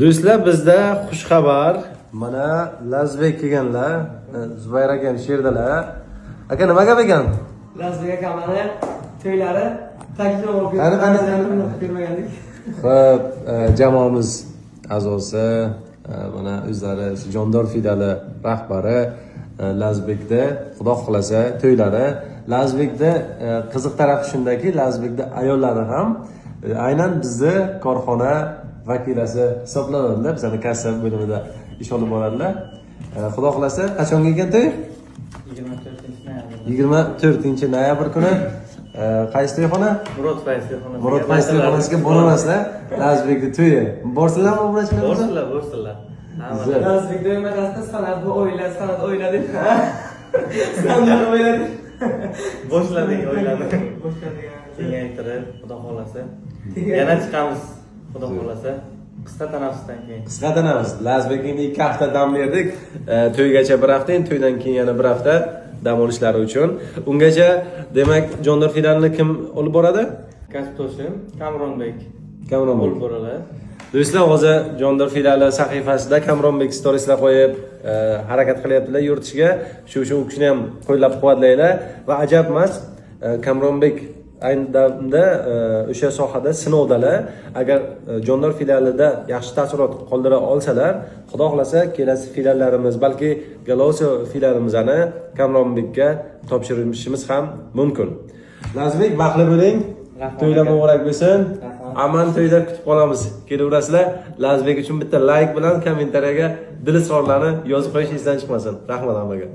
Do'stlar, bizda xush xabar. Mana Lazbek kelganlar. Zubayr akam sherdalar. Aka nima gap ekan? Lazbek akamani to'ylari taklif olib ko'rmagandik. Xo'p, jamoamiz a'zosi, mana o'zlari Jondor filiali rahbari Lazbekda xudo xolasa to'ylari. Lazbekda qiziq tarafi shundaki, Lazbekda ayollari ham aynan bizni korxona vakilasi hisoblanadilar. Bizning kassa bo'limida ish olib boradilar. Xudo xolasa qachonga ekan to'y? 24 noyabr kuni. Qaysi to'yxona? Murod Fayz to'yxonasi. Murod Fayz to'yxonasiga boramasizlar. Lazbekda to'yi. Borsinlarmi ularchilar? Borsinlar. Lazbek to'ymasida san'at o'yladi. San'at o'yladi. Boshladik o'yladi. Kengaytirib, xudo xolasa. Yana chiqamiz, xudo xolasa. Qisqa tanaffusdan keyin. Qisqa tanaffus. Lazbekning 2 hafta dam berdik. To'ygacha 1 hafta, endi to'ydan keyin yana 1 hafta dam olishlari uchun. Ungacha demak Jondor filialini kim olib boradi? Kasbdoshim Kamronbek Kamronbek olib boradi. Do'stlar, hozir Jondor filiali sahifasida Kamronbek storieslar qo'yib harakat qilyaptilar yuritishga. Shu u kishini ham qo'llab-quvvatlaylar va ajab emas, Kamronbek ayni damda o'sha sohada sinovdalar. Agar Jondor filialida yaxshi taassurot qoldira olsalar, xudo xolasa kelasi filiallarimiz, balki Galosiyo filialimizni Kamronbekka topshirishimiz ham mumkin. Lazbek, baxtli bo'ling. To'ylar muborak bo'lsin. Aman to'yda kutib qolamiz. Kelaverasizlar. Lazbek uchun bitta like bilan kommentariyaga dil izhorlarini yozib qo'yish esdan chiqmasin. Rahmat hammaga.